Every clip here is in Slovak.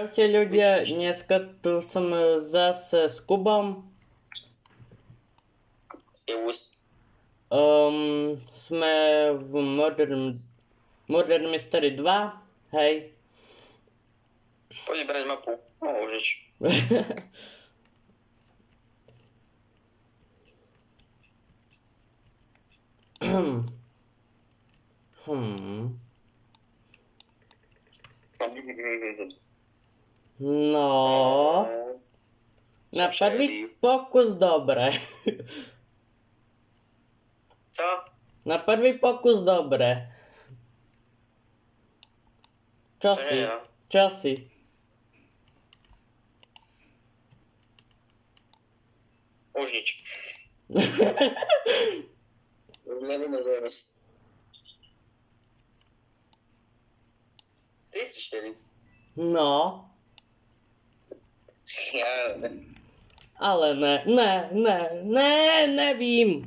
Čaute ľudia, dneska tu som zase s Kubom. Sme v Modern Mystery 2, hej. Poď brať mapu, no už nič. No, na prvý pokus dobre. Co? Na prvý pokus dobre. Čo si? ja? Čo si? Už nič. Neviem teraz. 34. No, Ja... ale nevím.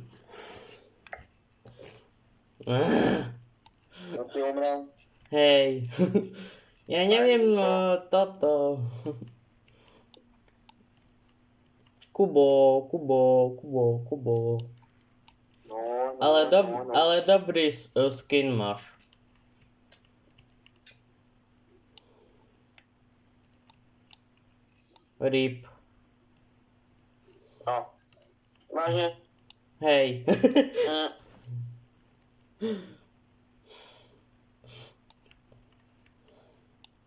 No ty umrel? Hej, ja neviem toto. Kubo. No, Ale dobrý skin máš. RIP. No. Vážne? Hej.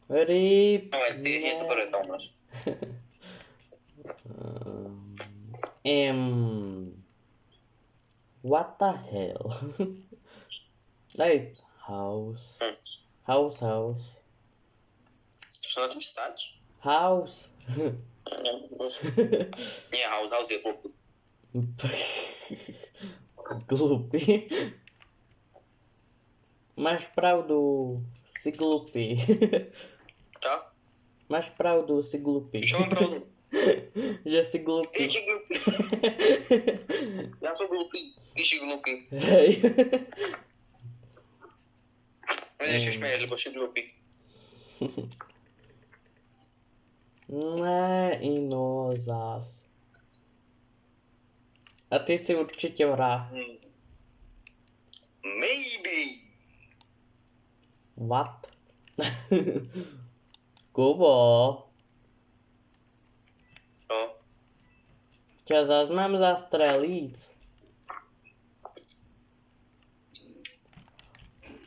RIP. No aj ty, niečo ktoré tam máš. What the hell? Daj house. House. Čo na tým stať? House. Nie, house je hlupý. Glupý. Máš pravdu, si glupý. Čo? Máš pravdu, si glupý. Čo mám pravdu? Že si Ty glupý. si glupý. Ja som glupý. Ty si glupý. Hej. Vieš, šmeješ, lebo si glupý. Ne, ino zás. A ty si určite vrah. Maybe. What? Kubo, No. ťa zás mám zastreliť.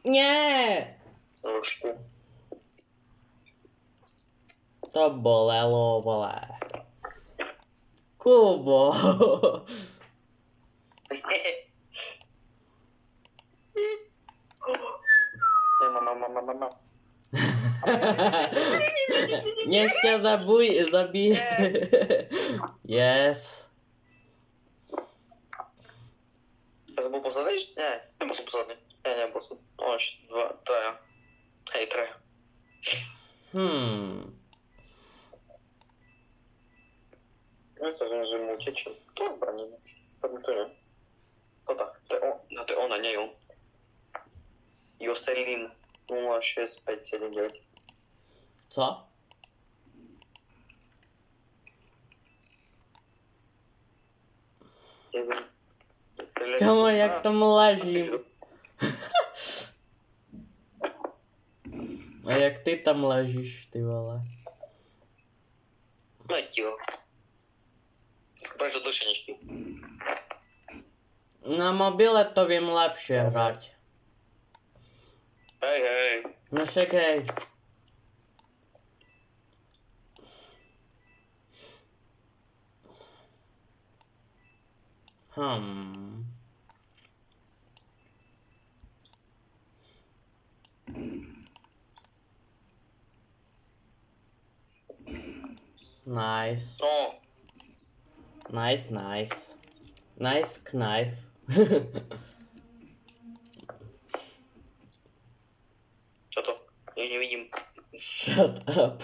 Nie! Trošku. To bolelo, vole. Kubo. Mama. Nech ťa zabije. Yes. Ja som bol posledný? Nie, nebol som posledný. Nebol som. No, až traja. Hej, traja. Ja sa viem, že mu utečím. To zbraní. To nie. To tak. To je ona, nie on. Joselin 06579. Co? Kamo, jak tam ležím. A jak ty tam ležíš, ty vole. No jo. Prečo do šeničky? Na mobile to viem lepšie hrať. Hej. No však hej. Nice. No. Nice knife. Čo to? Ja nevidím. Shut up.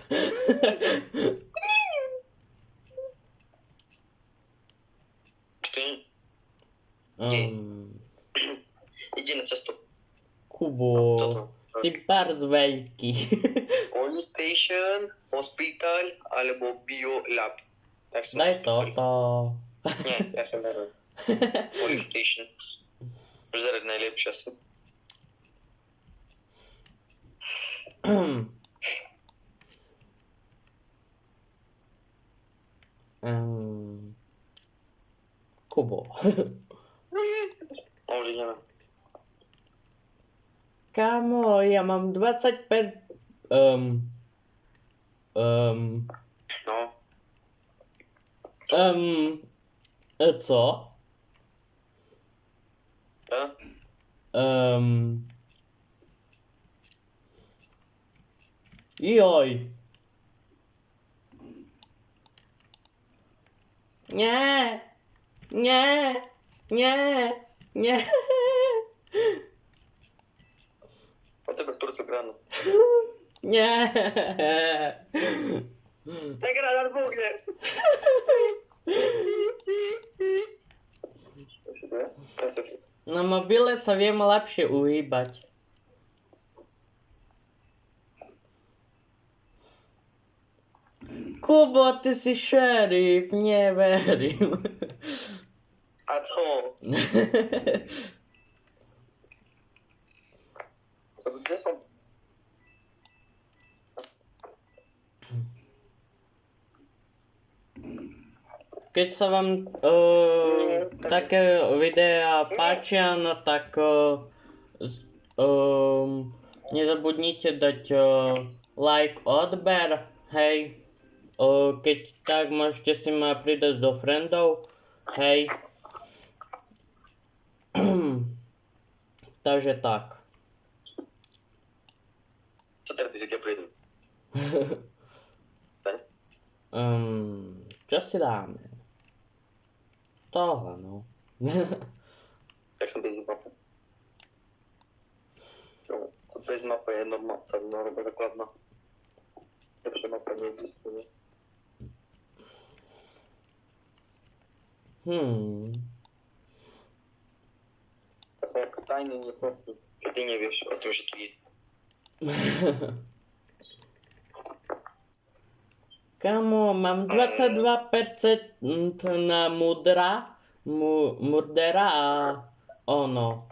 Ide na cestu. Kubo, Toto. si bardzo veľký. Oni si station, hospital alebo biolab. Tak som Daj toto. Nie, ja som neviem. Police station. Žerať najlepšie asi. Kubo. Už ideme. Kámo, ja mám 25... No, Co? ja? Joj. Nie. Nie. Nie. Nie. O tebe v Turcu gráno. Nie. Tak radar búchne. Na mobile sa viem lepšie uhýbať. Kubo, ty si šerif, neverím. A co? Kde som? Keď sa vám také videá páčia, no tak nezabudnite dať like, odber, hej. Keď tak, môžete si ma pridať do friendov, hej. Takže tak. Co teraz by si keď prídu? Čo si dáme? Tohle, no. Tak som bez mapy. No, to bez mapy je normálna základná. Lepšia mapa neexistuje. To sú ako tajné miestnosti, že ty nevieš o tom, že tu je. Kamo, mám 22% na murdera a ono.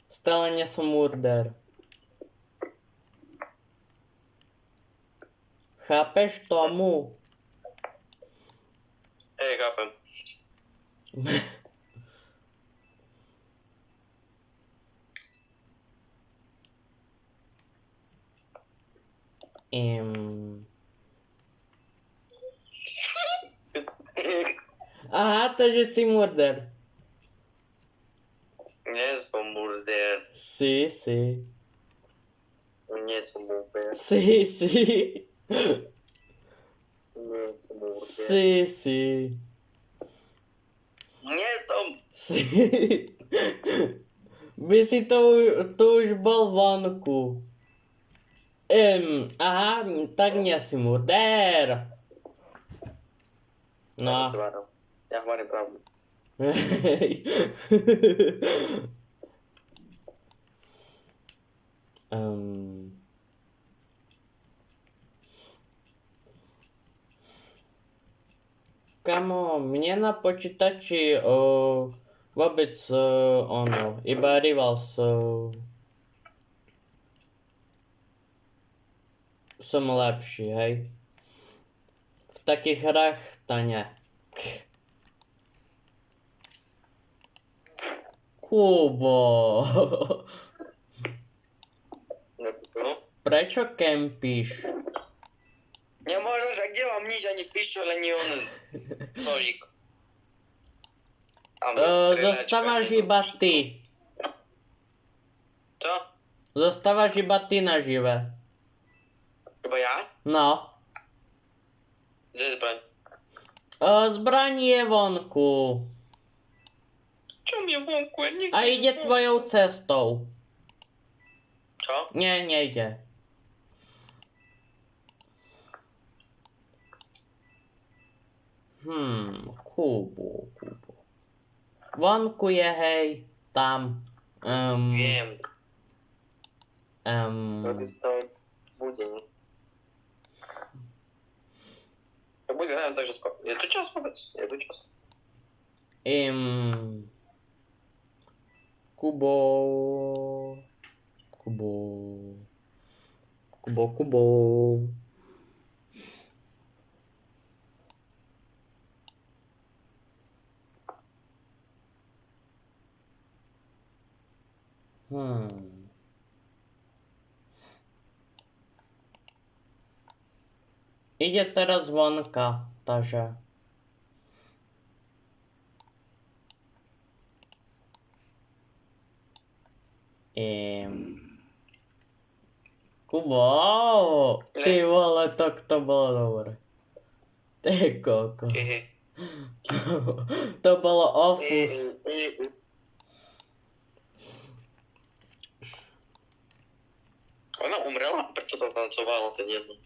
Stále nie som murder. Chápeš tomu? Hej, chápem. Aha, takže si murder. Nie som murder. Si. Nie som murder. Si. Nie som murder. Si. Nie som. Si. By si to už bol vonku. Aha, tak nie si murder. No. Ja hovorím pravdu. Hej. Kamo, mne na počítači vôbec ono, iba Rivals som lepší, hej. V takých hrách to nie. Kubo. No. Prečo kempíš? Nemôžem, že kde mám nič, ani pišťol, ani onen nožík. Zostávaš iba ty. Čo? Zostávaš iba ty nažive. Iba ja? No. Kde je zbraň? Zbraň je vonku. Čo mi je vonku? Ja nechcem. A ide tvojou cestou. Čo? Nie, nejde. Kubo. Vonku je, hej, tam. Viem. Kedy to bude, nie? Buď hrajem, takže skoro. Je tu čas vôbec? Je tu čas. Kubo. Kubo. Kubo, Kubo. Ide teraz vonka, takže... Kubo, ty vole, tak to bolo dobre. Ty kokos. To bolo ofus. Ona umrela? Prečo to tancovalo, to je jedno.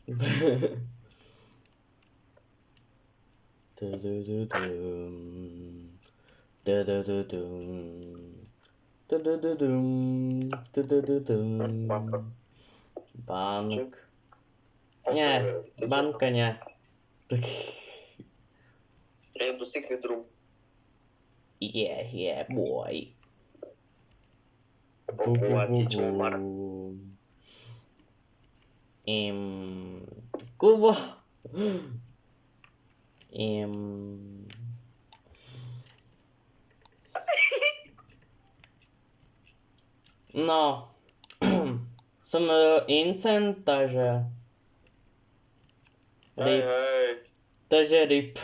Bank. Nie, banka nie. Je do secret room. Yeah, boy. Populatičo Mar. Kubo. No. Som incent, takže... Hej, Rip. hej. Takže rip.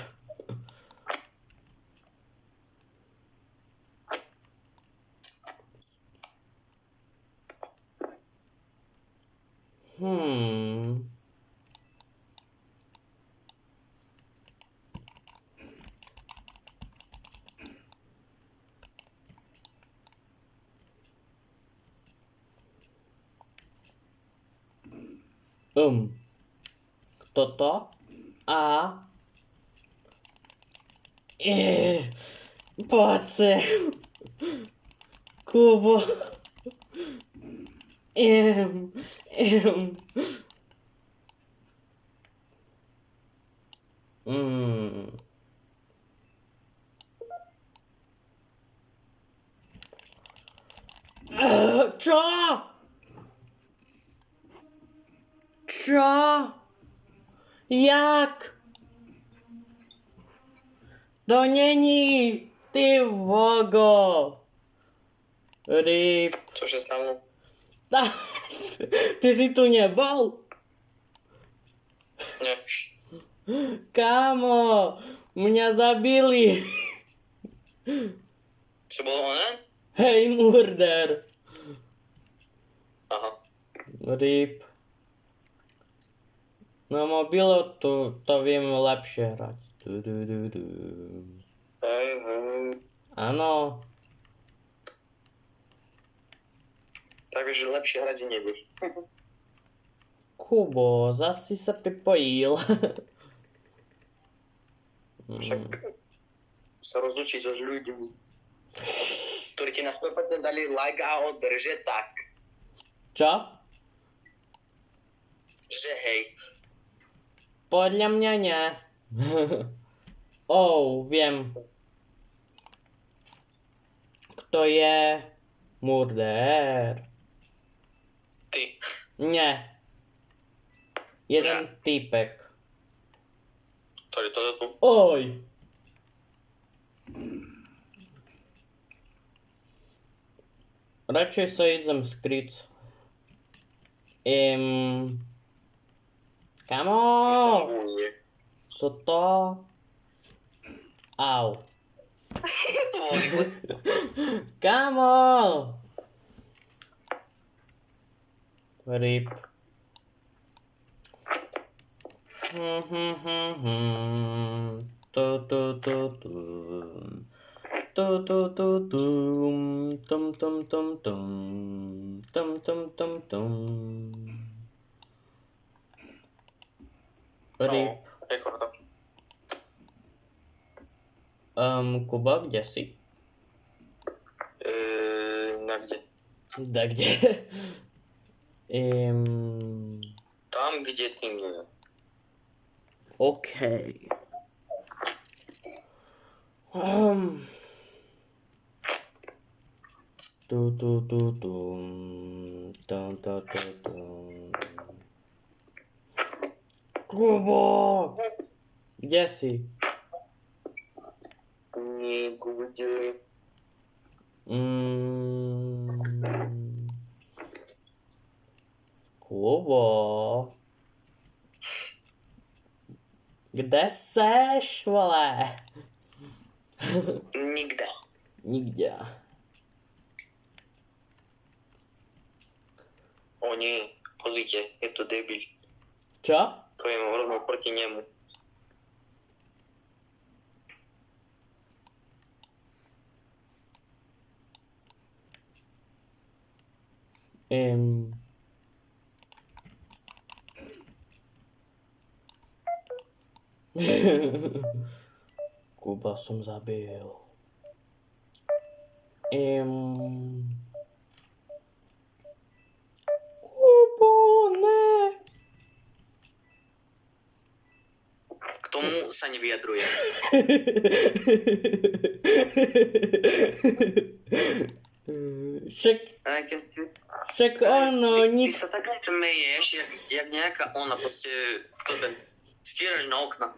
Kto to? Poď sem. Kubo. Čo? Čo? Jak? To není, ty vogo. Rip. Co sa stalo? Ty si tu nebol? Nie. Kámo, mňa zabili. Čo bolo ona? Hej, murder. Aha. Rip. Na mobilu to viem lepšie hrať. Hej, hej. Áno. Takže lepšie hrať nebudeš. Kubo, zase sa pripojil. Však sa rozlučí so ľuďmi, ktorí ti na 100% dali like a održe tak. Čo? Že hej. Podľa mňa nie. Viem. Kto je murder? Ty. Nie. Jeden týpek. Ktorý to je tu? Oj! Radšej sa idem skryť. Kamo! Nie. Co to? Au. To bolo rýchle. Kamo! Rip. Tu tu tu tu. Tu tu tu tum. Tum tum tum tum. Tum tum tum tum. Rip. Jak sa to? Kuba, kde si? Na kde? Da kde? Tam, kde ty nie. Okej. Kubo! Kde si? Nikde. Kubo? Kde seš, vole? Nikde. Nikde. O nie, pozrite, je to debil. Čo? To je rovno proti nemu. Kuba som zabil. Kubo, ne! K tomu sa nevyjadruje. Však ono, Ty sa tak smeješ, jak nejaká ona, proste student. Stieraš na okna.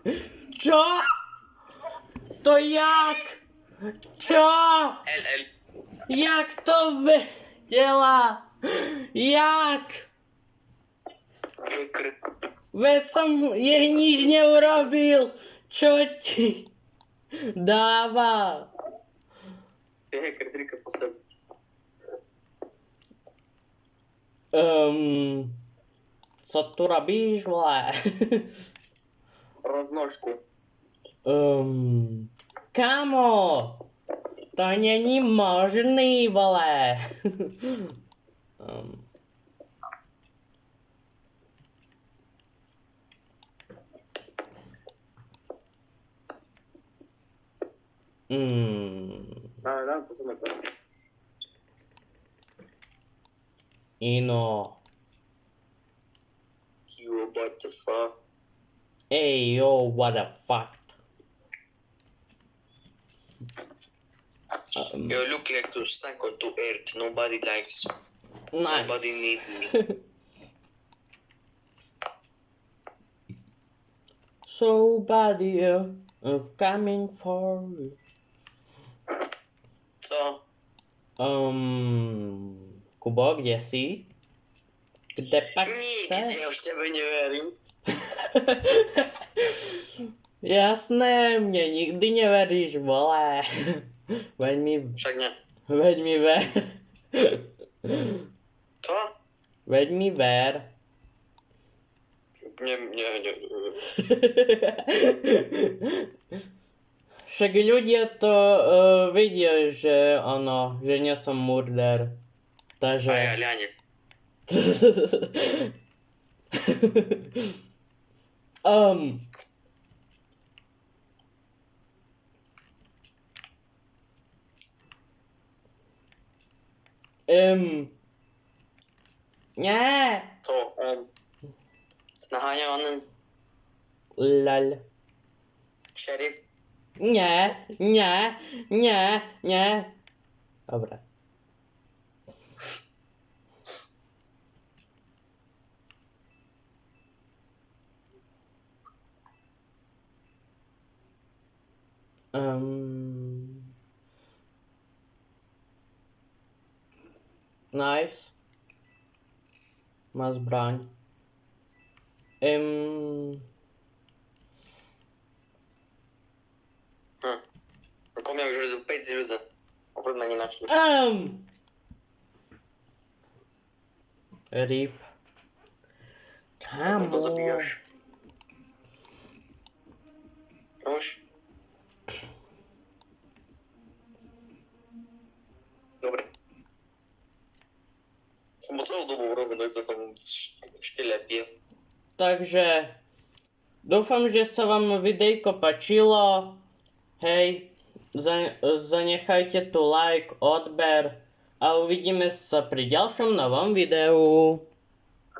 Čo? To jak? Čo? LL. Jak to vedela? Jak? Veď som jej nič neurobil. Čo ti dáva? Je hacker, trika postaviť. Co tu robíš, vole? Roznožku. Kamo, to není možný, vole. Dám, potom je to. Ino. Yo, what the fuck? Hey, yo, what the fuck? You look like to stank onto earth. Nobody likes. Nice. Nobody needs me. So body of coming for you. Co? Kubo, kde si? Kde pak Nikde, chceš? už tebe neverím. Jasné, mne nikdy neveríš, vole. Však ne. Veď mi ver. Co? Veď mi ver. Nie. Však ľudia to vidia, že ono, že nie som murder. Takže... A ja, Ľane. Nie. Co? Naháňa on Lol. šerif. Nie. Dobre. Nice. Má zbraň. Ako mňa už do 5 ľudí. Furt ma nenašli. Rip. Ako to Kamo. zabíjaš? Už? Dobre. Som bol celú dobu urobený, za tom v štýle pije. Takže dúfam, že sa vám videjko páčilo. Hej, zanechajte tu like, odber a uvidíme sa pri ďalšom novom videu.